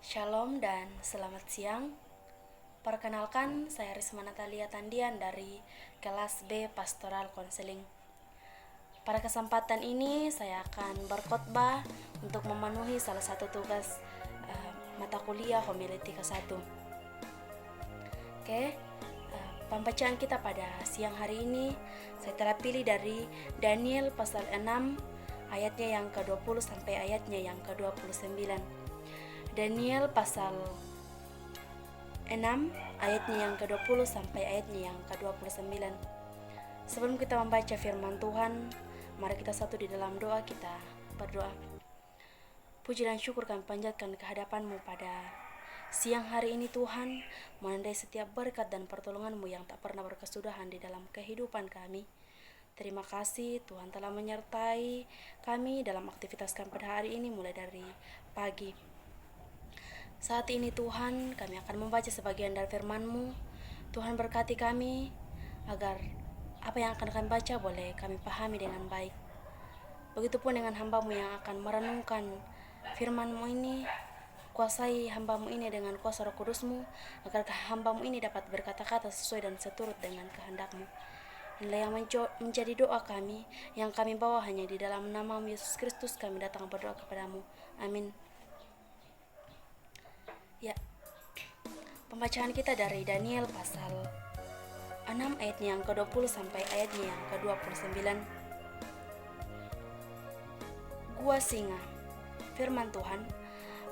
Shalom dan selamat siang. Perkenalkan, saya Risma Natalia Tandian dari kelas B Pastoral Konseling. Pada kesempatan ini saya akan berkhotbah untuk memenuhi salah satu tugas mata kuliah homiletika 1. Pembacaan kita pada siang hari ini saya telah pilih dari Daniel pasal 6 ayatnya yang ke-20 sampai ayatnya yang ke-29. Daniel pasal 6 ayatnya yang ke-20 sampai ayatnya yang ke-29. Sebelum kita membaca firman Tuhan, mari kita satu di dalam doa. Kita berdoa. Puji dan syukur kami panjatkan kehadapan-Mu pada siang hari ini Tuhan, menandai setiap berkat dan pertolongan-Mu yang tak pernah berkesudahan di dalam kehidupan kami. Terima kasih Tuhan telah menyertai kami dalam aktivitas kami pada hari ini mulai dari pagi. Saat ini Tuhan, kami akan membaca sebagian dari firman-Mu. Tuhan berkati kami agar apa yang akan kami baca boleh kami pahami dengan baik. Begitupun dengan hamba-Mu yang akan merenungkan firman-Mu ini. Kuasai hamba-Mu ini dengan kuasa Roh Kudus-Mu, agar hamba-Mu ini dapat berkata-kata sesuai dan seturut dengan kehendak-Mu. Inilah yang menjadi doa kami, yang kami bawa hanya di dalam nama Yesus Kristus kami datang berdoa kepadamu. Amin. Ya, pembacaan kita dari Daniel pasal 6 ayatnya yang ke-20 sampai ayatnya yang ke-29. Gua singa. Firman Tuhan,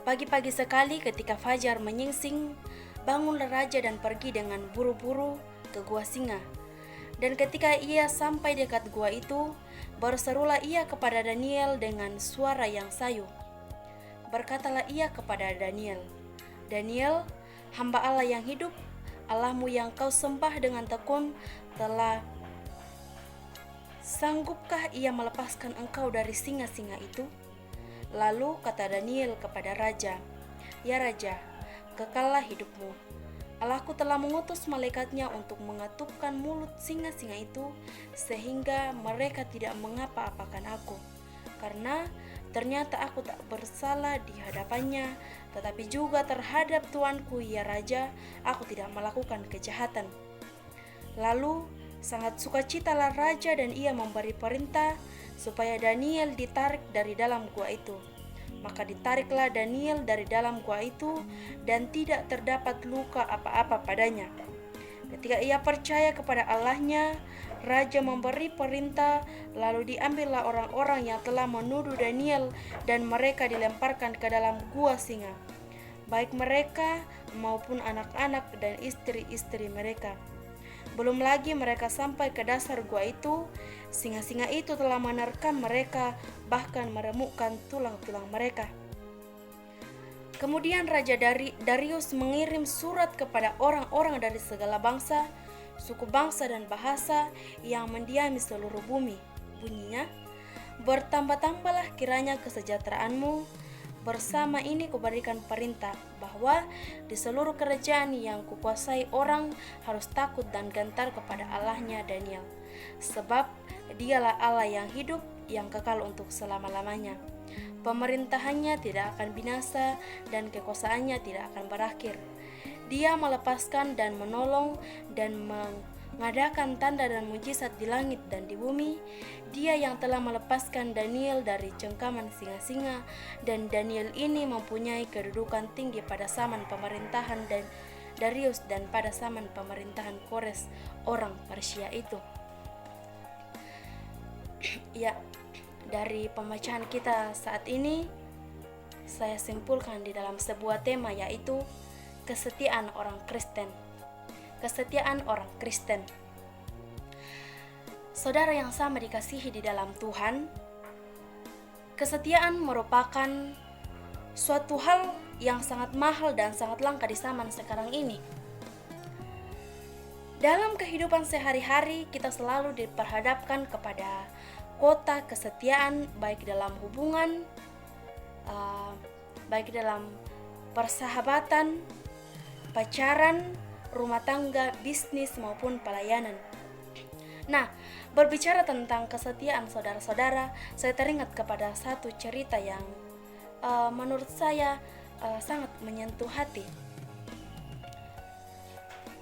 pagi-pagi sekali ketika fajar menyingsing, bangunlah raja dan pergi dengan buru-buru ke gua singa. Dan ketika ia sampai dekat gua itu, berserulah ia kepada Daniel dengan suara yang sayu. Berkatalah ia kepada Daniel, Daniel, hamba Allah yang hidup, Allahmu yang kau sembah dengan tekun, telah sanggupkah ia melepaskan engkau dari singa-singa itu? Lalu kata Daniel kepada raja, ya raja, kekallah hidupmu. Allahku telah mengutus malaikatnya untuk mengetupkan mulut singa-singa itu, sehingga mereka tidak mengapa-apakan aku. Karena ternyata aku tak bersalah di hadapannya, tetapi juga terhadap tuanku ya raja, aku tidak melakukan kejahatan. Lalu sangat sukacitalah raja dan ia memberi perintah supaya Daniel ditarik dari dalam gua itu. Maka ditariklah Daniel dari dalam gua itu dan tidak terdapat luka apa-apa padanya. Ketika ia percaya kepada Allahnya, raja memberi perintah, lalu diambillah orang-orang yang telah menuduh Daniel dan mereka dilemparkan ke dalam gua singa, baik mereka maupun anak-anak dan istri-istri mereka. Belum lagi mereka sampai ke dasar gua itu, singa-singa itu telah menerkam mereka, bahkan meremukkan tulang-tulang mereka. Kemudian Raja Darius mengirim surat kepada orang-orang dari segala bangsa, suku bangsa dan bahasa yang mendiami seluruh bumi. Bunyinya, bertambah-tambahlah kiranya kesejahteraanmu. Bersama ini kuberikan perintah bahwa di seluruh kerajaan yang kukuasai orang harus takut dan gentar kepada Allahnya Daniel, sebab dialah Allah yang hidup, yang kekal untuk selama-lamanya. Pemerintahannya tidak akan binasa dan kekuasaannya tidak akan berakhir. Dia melepaskan dan menolong dan mengadakan tanda dan mujizat di langit dan di bumi. Dia yang telah melepaskan Daniel dari cengkaman singa-singa, dan Daniel ini mempunyai kedudukan tinggi pada zaman pemerintahan dan Darius dan pada zaman pemerintahan Kores orang Persia itu. Ya, dari pembacaan kita saat ini, saya simpulkan di dalam sebuah tema, yaitu kesetiaan orang Kristen. Kesetiaan orang Kristen. Saudara yang sama dikasihi di dalam Tuhan, kesetiaan merupakan suatu hal yang sangat mahal dan sangat langka di zaman sekarang ini. Dalam kehidupan sehari-hari, kita selalu diperhadapkan kepada kota kesetiaan, baik dalam hubungan, baik dalam persahabatan, pacaran, rumah tangga, bisnis maupun pelayanan. Nah, berbicara tentang kesetiaan saudara-saudara, saya teringat kepada satu cerita yang menurut saya sangat menyentuh hati.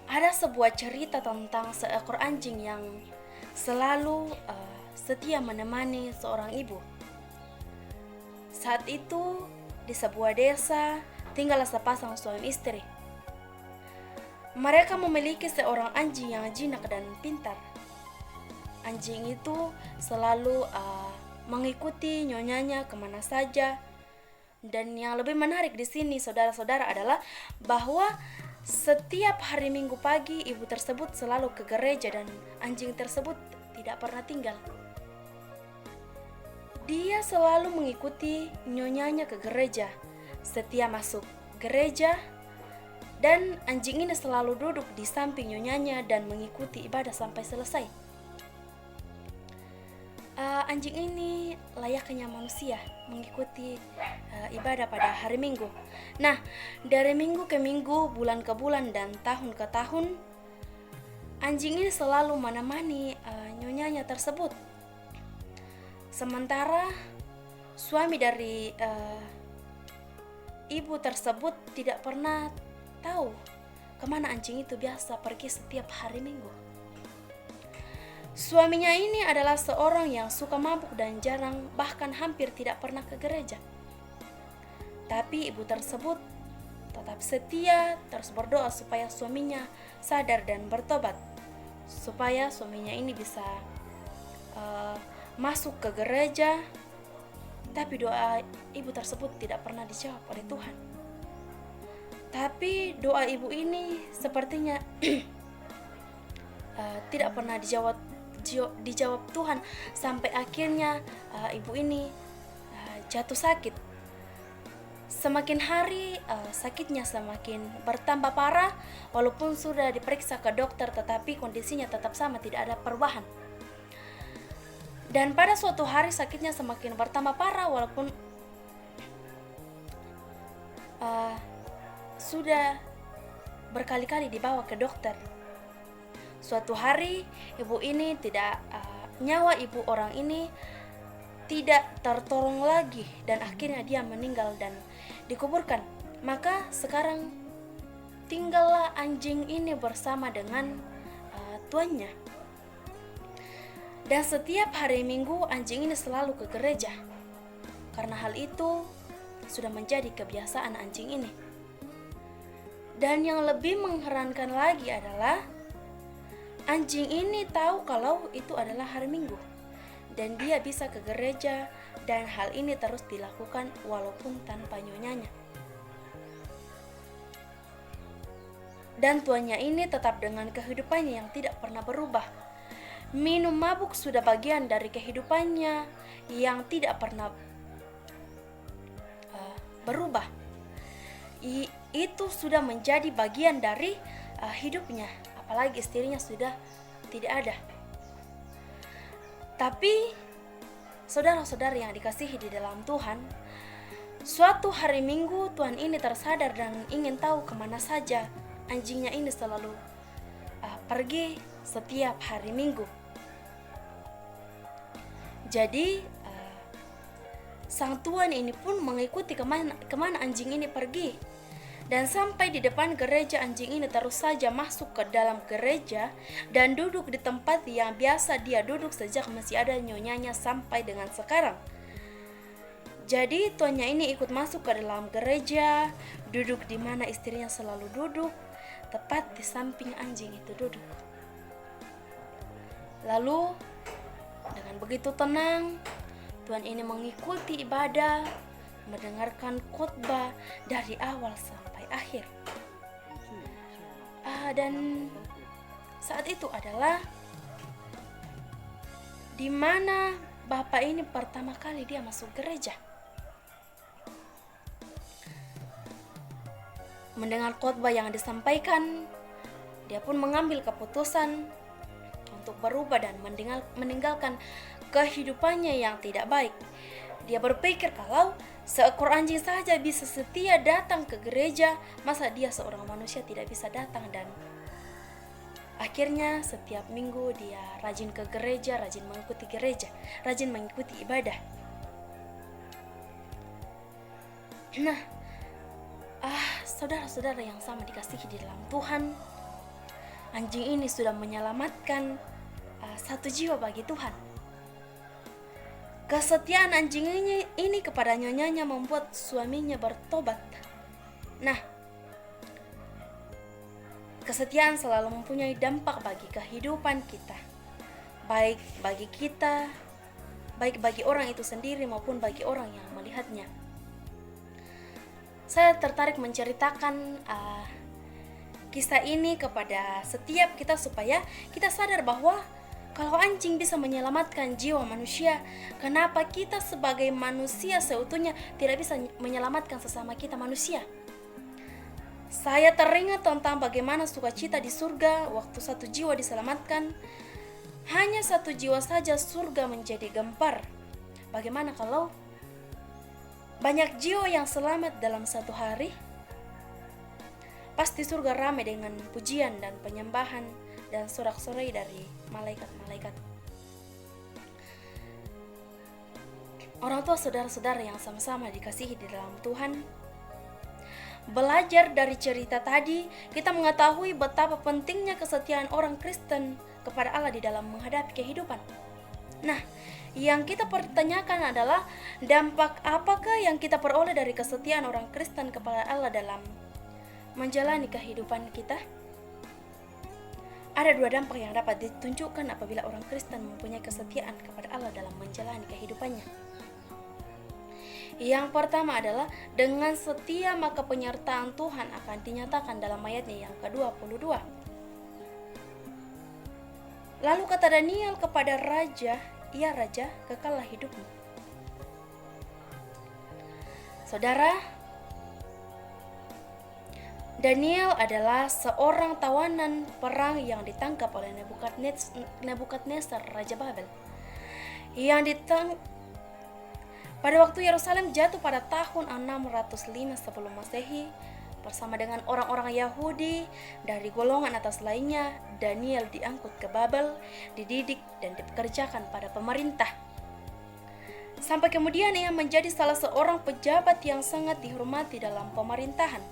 Ada sebuah cerita tentang seekor anjing yang selalu setia menemani seorang ibu. Saat itu di sebuah desa tinggallah sepasang suami istri. Mereka memiliki seorang anjing yang jinak dan pintar. Anjing itu selalu mengikuti nyonyanya kemana saja. Dan yang lebih menarik di sini, saudara-saudara, adalah bahwa setiap hari Minggu pagi ibu tersebut selalu ke gereja dan anjing tersebut tidak pernah tinggal. Dia selalu mengikuti nyonyanya ke gereja. Setiap masuk gereja, dan anjing ini selalu duduk di samping nyonyanya dan mengikuti ibadah sampai selesai. Anjing ini layaknya manusia mengikuti ibadah pada hari Minggu. Nah, dari minggu ke minggu, bulan ke bulan, dan tahun ke tahun, anjing ini selalu menemani nyonyanya tersebut. Sementara suami dari ibu tersebut tidak pernah tahu kemana anjing itu biasa pergi setiap hari Minggu. Suaminya ini adalah seorang yang suka mabuk dan jarang, bahkan hampir tidak pernah ke gereja. Tapi ibu tersebut tetap setia, terus berdoa supaya suaminya sadar dan bertobat, supaya suaminya ini bisa masuk ke gereja. Tapi doa ibu tersebut tidak pernah dijawab oleh Tuhan. Tapi doa ibu ini sepertinya tidak pernah dijawab Tuhan, sampai akhirnya ibu ini jatuh sakit. Semakin hari sakitnya semakin bertambah parah. Walaupun sudah diperiksa ke dokter, tetapi kondisinya tetap sama, tidak ada perubahan. Dan pada suatu hari sakitnya semakin bertambah parah, walaupun sudah berkali-kali dibawa ke dokter. Suatu hari ibu ini nyawa ibu orang ini tidak tertolong lagi, dan akhirnya dia meninggal dan dikuburkan. Maka sekarang tinggallah anjing ini bersama dengan tuannya. Dan setiap hari Minggu anjing ini selalu ke gereja. Karena hal itu sudah menjadi kebiasaan anjing ini. Dan yang lebih mengherankan lagi adalah anjing ini tahu kalau itu adalah hari Minggu, dan dia bisa ke gereja, dan hal ini terus dilakukan walaupun tanpa nyonyanya. Dan tuannya ini tetap dengan kehidupannya yang tidak pernah berubah. Minum mabuk sudah bagian dari kehidupannya yang tidak pernah berubah. Itu sudah menjadi bagian dari hidupnya. Apalagi istrinya sudah tidak ada. Tapi saudara-saudara yang dikasihi di dalam Tuhan, suatu hari Minggu tuan ini tersadar dan ingin tahu kemana saja anjingnya ini selalu pergi setiap hari Minggu. Jadi sang tuan ini pun mengikuti kemana anjing ini pergi. Dan sampai di depan gereja, anjing ini terus saja masuk ke dalam gereja dan duduk di tempat yang biasa dia duduk sejak masih ada nyonyanya sampai dengan sekarang. Jadi tuannya ini ikut masuk ke dalam gereja, duduk di mana istrinya selalu duduk, tepat di samping anjing itu duduk. Lalu dengan begitu tenang, tuan ini mengikuti ibadah, mendengarkan khotbah dari awal sampai akhir. Dan saat itu adalah di mana bapak ini pertama kali dia masuk gereja. Mendengar khotbah yang disampaikan, dia pun mengambil keputusan untuk berubah dan meninggalkan kehidupannya yang tidak baik. Dia berpikir kalau seekor anjing saja bisa setia datang ke gereja, masa dia seorang manusia tidak bisa datang? Dan akhirnya setiap minggu dia rajin ke gereja, rajin mengikuti ibadah. Nah, saudara-saudara yang sama dikasihi di dalam Tuhan, anjing ini sudah menyelamatkan satu jiwa bagi Tuhan. Kesetiaan anjing ini kepada nyonyanya membuat suaminya bertobat. Nah, kesetiaan selalu mempunyai dampak bagi kehidupan kita, baik bagi kita, baik bagi orang itu sendiri maupun bagi orang yang melihatnya. Saya tertarik menceritakan kisah ini kepada setiap kita supaya kita sadar bahwa kalau anjing bisa menyelamatkan jiwa manusia, kenapa kita sebagai manusia seutuhnya tidak bisa menyelamatkan sesama kita manusia? Saya teringat tentang bagaimana sukacita di surga waktu satu jiwa diselamatkan. Hanya satu jiwa saja surga menjadi gempar. Bagaimana kalau banyak jiwa yang selamat dalam satu hari? Pasti surga ramai dengan pujian dan penyembahan dan sorak-sorai dari malaikat-malaikat. Orang tua saudara-saudara yang sama-sama dikasihi di dalam Tuhan, belajar dari cerita tadi, kita mengetahui betapa pentingnya kesetiaan orang Kristen kepada Allah di dalam menghadapi kehidupan. Nah, yang kita pertanyakan adalah dampak apakah yang kita peroleh dari kesetiaan orang Kristen kepada Allah dalam menjalani kehidupan kita? Ada dua dampak yang dapat ditunjukkan apabila orang Kristen mempunyai kesetiaan kepada Allah dalam menjalani kehidupannya. Yang pertama adalah dengan setia maka penyertaan Tuhan akan dinyatakan dalam ayatnya yang ke-22. Lalu kata Daniel kepada raja, "Ya raja, kekallah hidupmu." Saudara, Daniel adalah seorang tawanan perang yang ditangkap oleh Nebukadnezar Raja Babel. Pada waktu Yerusalem jatuh pada tahun 605 sebelum Masehi, bersama dengan orang-orang Yahudi dari golongan atas lainnya, Daniel diangkut ke Babel, dididik dan dipekerjakan pada pemerintah. Sampai kemudian ia menjadi salah seorang pejabat yang sangat dihormati dalam pemerintahan.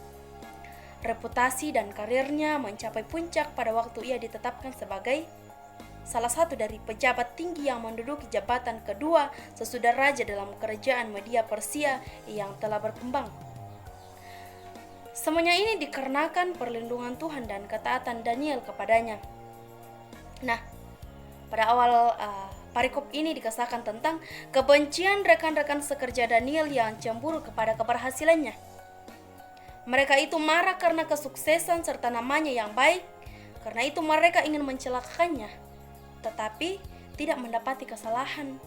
Reputasi dan karirnya mencapai puncak pada waktu ia ditetapkan sebagai salah satu dari pejabat tinggi yang menduduki jabatan kedua sesudah raja dalam kerajaan Media Persia yang telah berkembang. Semuanya ini dikarenakan perlindungan Tuhan dan ketaatan Daniel kepadanya. Nah, pada awal parikop ini dikisahkan tentang kebencian rekan-rekan sekerja Daniel yang cemburu kepada keberhasilannya. Mereka itu marah karena kesuksesan serta namanya yang baik, karena itu mereka ingin mencelakakannya, tetapi tidak mendapati kesalahan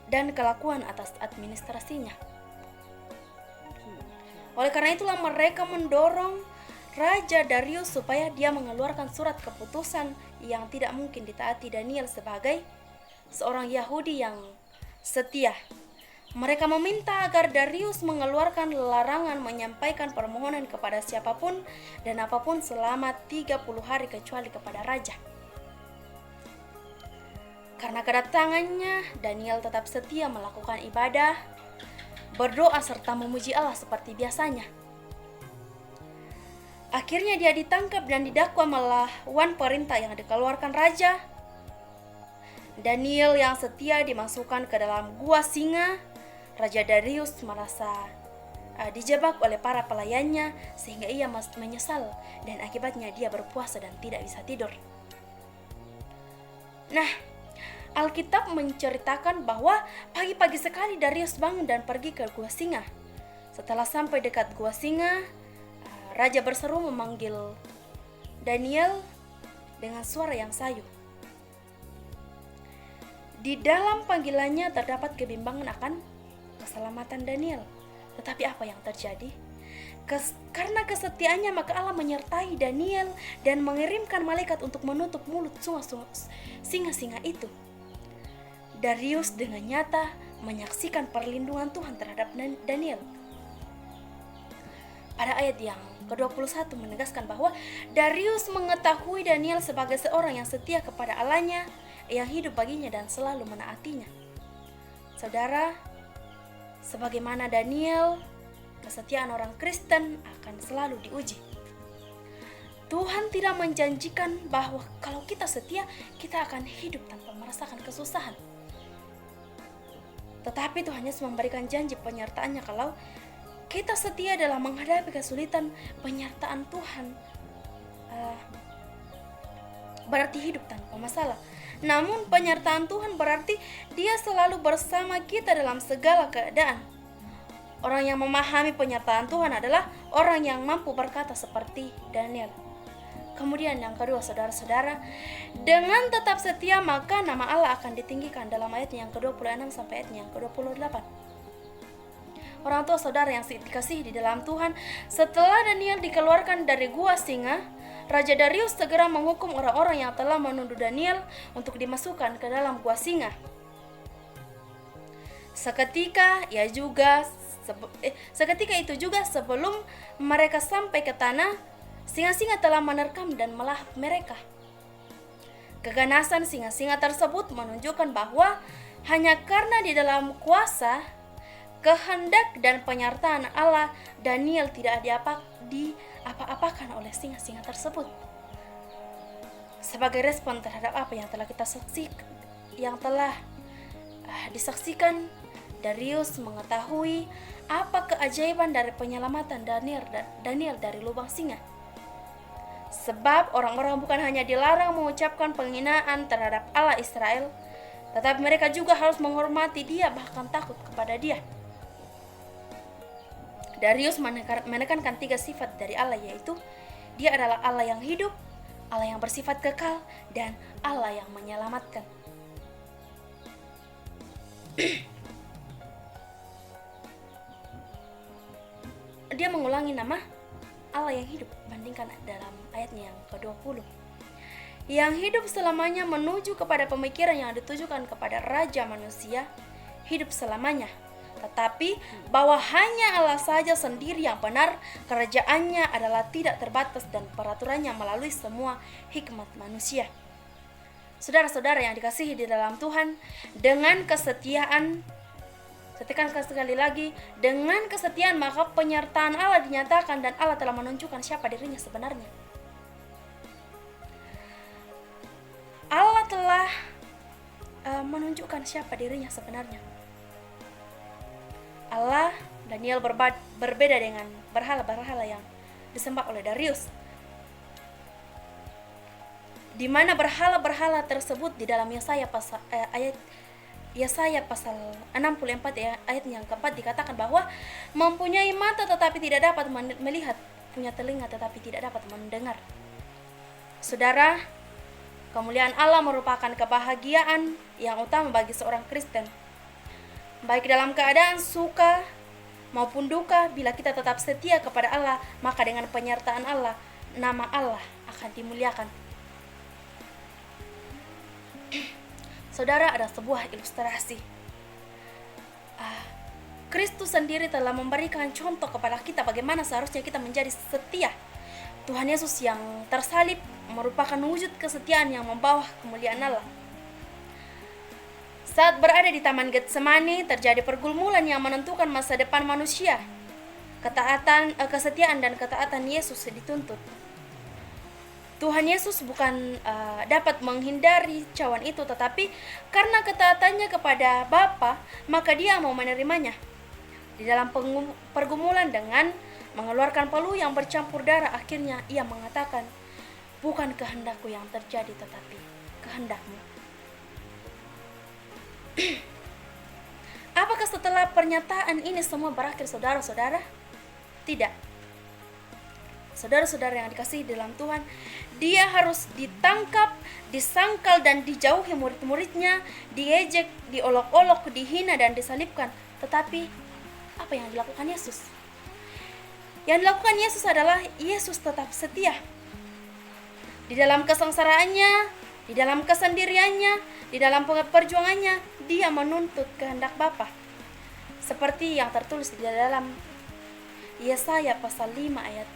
dan kelakuan atas administrasinya. Oleh karena itulah mereka mendorong Raja Darius supaya dia mengeluarkan surat keputusan yang tidak mungkin ditaati Daniel sebagai seorang Yahudi yang setia. Mereka meminta agar Darius mengeluarkan larangan menyampaikan permohonan kepada siapapun dan apapun selama 30 hari kecuali kepada raja. Karena kedatangannya, Daniel tetap setia melakukan ibadah, berdoa serta memuji Allah seperti biasanya. Akhirnya dia ditangkap dan didakwa melawan perintah yang dikeluarkan raja. Daniel yang setia dimasukkan ke dalam gua singa. Raja Darius merasa dijebak oleh para pelayannya sehingga ia menyesal dan akibatnya dia berpuasa dan tidak bisa tidur. Nah, Alkitab menceritakan bahwa pagi-pagi sekali Darius bangun dan pergi ke gua singa. Setelah sampai dekat gua singa, raja berseru memanggil Daniel dengan suara yang sayu. Di dalam panggilannya terdapat kebimbangan akan keselamatan Daniel. Tetapi apa yang terjadi? Karena kesetiaannya maka Allah menyertai Daniel dan mengirimkan malaikat untuk menutup mulut singa-singa itu. Darius dengan nyata menyaksikan perlindungan Tuhan terhadap Daniel. Pada ayat yang ke-21 menegaskan bahwa Darius mengetahui Daniel sebagai seorang yang setia kepada Allahnya, yang hidup baginya dan selalu menaatinya. Saudara, sebagaimana Daniel, kesetiaan orang Kristen akan selalu diuji. Tuhan tidak menjanjikan bahwa kalau kita setia, kita akan hidup tanpa merasakan kesusahan. Tetapi Tuhan Yesus memberikan janji penyertaannya kalau kita setia dalam menghadapi kesulitan, penyertaan Tuhan berarti hidup tanpa masalah. Namun penyertaan Tuhan berarti Dia selalu bersama kita dalam segala keadaan. Orang yang memahami penyertaan Tuhan adalah orang yang mampu berkata seperti Daniel. Kemudian yang kedua, saudara-saudara, dengan tetap setia maka nama Allah akan ditinggikan dalam ayatnya yang ke-26 sampai ayatnya yang ke-28. Orang tua saudara yang dikasihi di dalam Tuhan, setelah Daniel dikeluarkan dari gua singa, Raja Darius segera menghukum orang-orang yang telah menuduh Daniel untuk dimasukkan ke dalam gua singa. Seketika itu juga sebelum mereka sampai ke tanah, singa-singa telah menerkam dan melahap mereka. Keganasan singa-singa tersebut menunjukkan bahwa hanya karena di dalam kuasa, kehendak dan penyertaan Allah, Daniel tidak diapa-apakan oleh singa-singa tersebut. Sebagai respon terhadap apa yang telah disaksikan, Darius mengetahui apa keajaiban dari penyelamatan Daniel dari lubang singa. Sebab orang-orang bukan hanya dilarang mengucapkan penghinaan terhadap Allah Israel, tetapi mereka juga harus menghormati Dia, bahkan takut kepada Dia. Darius menekankan 3 sifat dari Allah, yaitu Dia adalah Allah yang hidup, Allah yang bersifat kekal, dan Allah yang menyelamatkan. Dia mengulangi nama Allah yang hidup, bandingkan dalam ayatnya yang ke-20. Yang hidup selamanya menuju kepada pemikiran yang ditujukan kepada Raja manusia, hidup selamanya. Tetapi bahwa hanya Allah saja sendiri yang benar, kerajaannya adalah tidak terbatas dan peraturannya melalui semua hikmat manusia. Saudara-saudara yang dikasihi di dalam Tuhan, dengan kesetiaan, saya tekankan sekali lagi, dengan kesetiaan maka penyertaan Allah dinyatakan dan Allah telah menunjukkan siapa dirinya sebenarnya. Allah telah menunjukkan siapa dirinya sebenarnya. Allah, Daniel berbeda dengan berhala-berhala yang disembah oleh Darius, di mana berhala-berhala tersebut di dalam Yesaya pasal 64 ayat yang keempat dikatakan bahwa mempunyai mata tetapi tidak dapat melihat, punya telinga tetapi tidak dapat mendengar. Saudara, kemuliaan Allah merupakan kebahagiaan yang utama bagi seorang Kristen. Baik dalam keadaan suka maupun duka, bila kita tetap setia kepada Allah, maka dengan penyertaan Allah, nama Allah akan dimuliakan. Saudara, ada sebuah ilustrasi. Kristus sendiri telah memberikan contoh kepada kita bagaimana seharusnya kita menjadi setia. Tuhan Yesus yang tersalib merupakan wujud kesetiaan yang membawa kemuliaan Allah. Saat berada di Taman Getsemani, terjadi pergumulan yang menentukan masa depan manusia. Kesetiaan dan ketaatan Yesus dituntut. Tuhan Yesus bukan dapat menghindari cawan itu, tetapi karena ketaatannya kepada Bapa, maka Dia mau menerimanya. Di dalam pergumulan dengan mengeluarkan peluh yang bercampur darah, akhirnya Ia mengatakan, "Bukan kehendakku yang terjadi, tetapi kehendak-Mu." Apakah setelah pernyataan ini semua berakhir, saudara-saudara? Tidak. Saudara-saudara yang dikasihi dalam Tuhan, Dia harus ditangkap, disangkal dan dijauhi murid-muridnya, diejek, diolok-olok, dihina dan disalibkan. Tetapi apa yang dilakukan Yesus? Yang dilakukan Yesus adalah Yesus tetap setia. Di dalam kesengsaraannya, di dalam kesendiriannya, di dalam perjuangannya, Dia menuntut kehendak Bapa. Seperti yang tertulis di dalam Yesaya pasal 5 ayat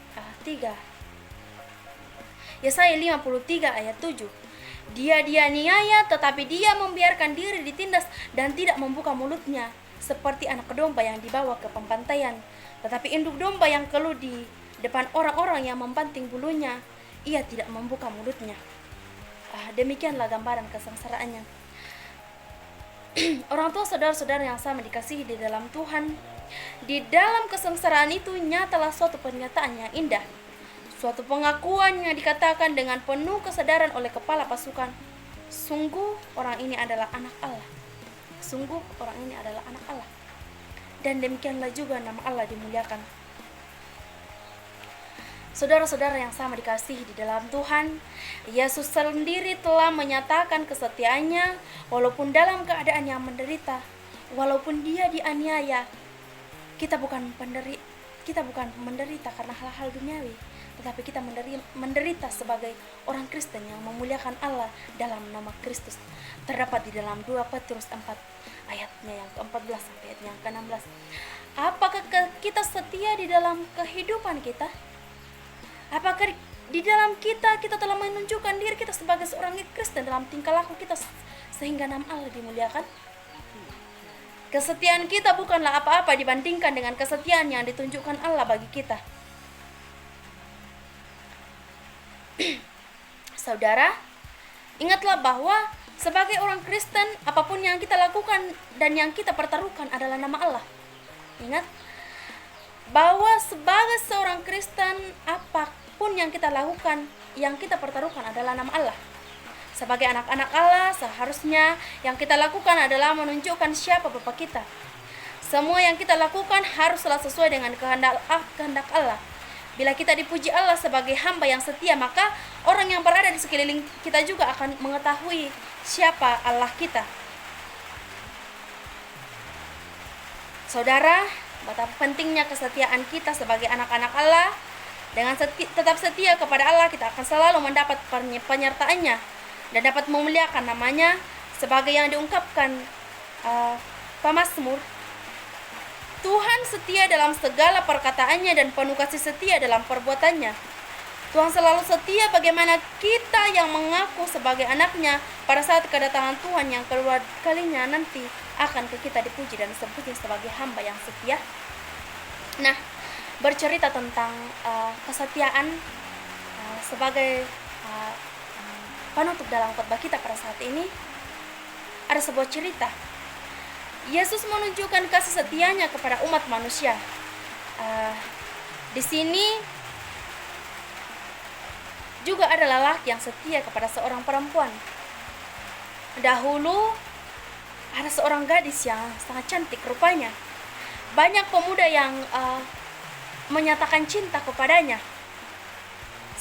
3. Yesaya 53 ayat 7. Dia dianiaya tetapi Dia membiarkan diri ditindas dan tidak membuka mulutnya, seperti anak domba yang dibawa ke pembantaian. Tetapi induk domba yang keluh di depan orang-orang yang membanting bulunya, ia tidak membuka mulutnya. Demikianlah gambaran kesengsaraannya. Orang tua saudara-saudara yang sama dikasihi di dalam Tuhan, di dalam kesengsaraan itu nyatalah suatu pernyataan yang indah, suatu pengakuan yang dikatakan dengan penuh kesadaran oleh kepala pasukan, sungguh orang ini adalah anak Allah. Sungguh orang ini adalah anak Allah. Dan demikianlah juga nama Allah dimuliakan. Saudara-saudara yang sama dikasihi di dalam Tuhan, Yesus sendiri telah menyatakan kesetiaannya walaupun dalam keadaan yang menderita, walaupun dia dianiaya. Kita bukan menderita karena hal-hal duniawi, tetapi kita menderita sebagai orang Kristen yang memuliakan Allah dalam nama Kristus. Terdapat di dalam 2 Petrus 4 ayatnya yang ke-14 sampai ayatnya yang ke-16. Apakah kita setia di dalam kehidupan kita? Apakah di dalam kita telah menunjukkan diri kita sebagai seorang Kristen dalam tingkah laku kita sehingga nama Allah dimuliakan? Kesetiaan kita bukanlah apa-apa dibandingkan dengan kesetiaan yang ditunjukkan Allah bagi kita. Saudara, ingatlah bahwa sebagai orang Kristen, apapun yang kita lakukan dan yang kita pertaruhkan adalah nama Allah. Ingat bahwa sebagai seorang Kristen, apapun yang kita lakukan, yang kita pertaruhkan adalah nama Allah. Sebagai anak-anak Allah, seharusnya yang kita lakukan adalah menunjukkan siapa Bapa kita. Semua yang kita lakukan haruslah sesuai dengan kehendak Allah. Bila kita dipuji Allah sebagai hamba yang setia, maka orang yang berada di sekeliling kita juga akan mengetahui siapa Allah kita. Saudara, betapa pentingnya kesetiaan kita sebagai anak-anak Allah. Dengan tetap setia kepada Allah, kita akan selalu mendapat penyertaannya dan dapat memuliakan namanya sebagai yang diungkapkan pemazmur. Tuhan setia dalam segala perkataannya dan penuh kasih setia dalam perbuatannya. Tuhan selalu setia bagaimana kita yang mengaku sebagai anaknya pada saat kedatangan Tuhan yang kedua kalinya nanti akan kita dipuji dan disebutnya sebagai hamba yang setia. Nah, bercerita tentang kesetiaan sebagai penutup dalam khotbah kita pada saat ini, ada sebuah cerita. Yesus menunjukkan kasih setianya kepada umat manusia. Di sini juga ada lelaki yang setia kepada seorang perempuan. Dahulu ada seorang gadis yang sangat cantik rupanya. Banyak pemuda yang menyatakan cinta kepadanya.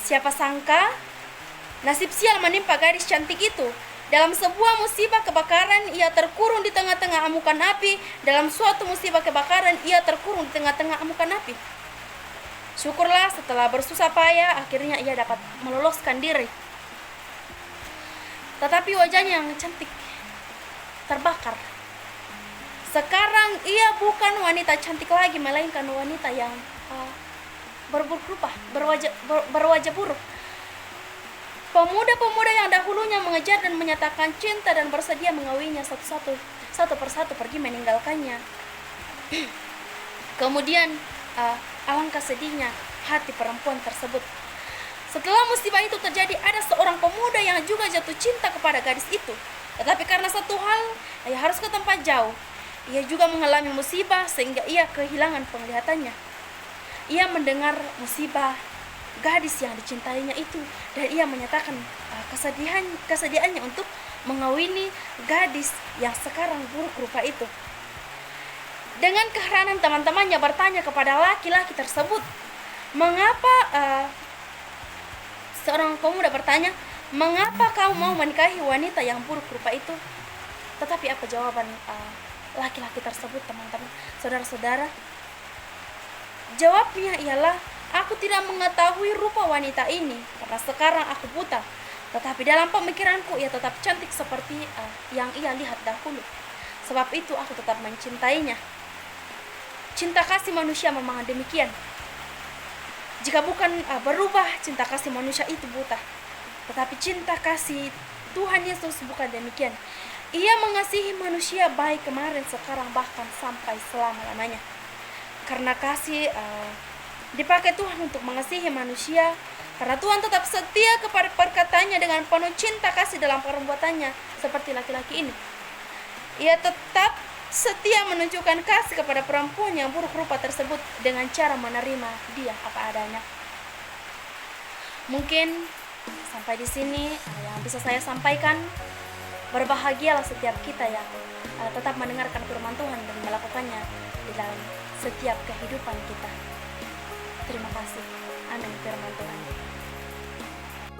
Siapa sangka nasib sial menimpa gadis cantik itu. Dalam sebuah musibah kebakaran, ia terkurung di tengah-tengah amukan api. Dalam suatu musibah kebakaran, ia terkurung di tengah-tengah amukan api. Syukurlah setelah bersusah payah, akhirnya ia dapat meloloskan diri. Tetapi wajahnya yang cantik terbakar. Sekarang ia bukan wanita cantik lagi, melainkan wanita yang berburuk rupa, berwajah buruk. Pemuda-pemuda yang dahulunya mengejar dan menyatakan cinta dan bersedia mengawininya satu persatu pergi meninggalkannya. Kemudian alangkah sedihnya hati perempuan tersebut. Setelah musibah itu terjadi, ada seorang pemuda yang juga jatuh cinta kepada gadis itu. Tetapi karena satu hal, ia harus ke tempat jauh. Ia juga mengalami musibah sehingga ia kehilangan penglihatannya. Ia mendengar musibah gadis yang dicintainya itu, dan ia menyatakan kesedihannya untuk mengawini gadis yang sekarang buruk rupa itu. Dengan keheranan teman-temannya bertanya kepada laki-laki tersebut, mengapa seorang pemuda bertanya, mengapa kau mau menikahi wanita yang buruk rupa itu? Tetapi apa jawaban laki-laki tersebut, teman-teman, saudara-saudara? Jawabnya ialah, aku tidak mengetahui rupa wanita ini karena sekarang aku buta. Tetapi dalam pemikiranku ia tetap cantik seperti yang ia lihat dahulu. Sebab itu aku tetap mencintainya. Cinta kasih manusia memang demikian. Jika bukan berubah, cinta kasih manusia itu buta. Tetapi cinta kasih Tuhan Yesus bukan demikian. Ia mengasihi manusia baik kemarin, sekarang, bahkan sampai selama-lamanya. karena kasih dipakai Tuhan untuk mengasihi manusia, karena Tuhan tetap setia kepada perkataannya dengan penuh cinta kasih dalam perbuatannya. Seperti laki-laki ini, ia tetap setia menunjukkan kasih kepada perempuan yang buruk rupa tersebut dengan cara menerima dia apa adanya. Mungkin sampai di sini yang bisa saya sampaikan. Berbahagialah setiap kita yang tetap mendengarkan firman Tuhan dan melakukannya di dalam setiap kehidupan kita. Terima kasih. Amin. Firman Tuhan.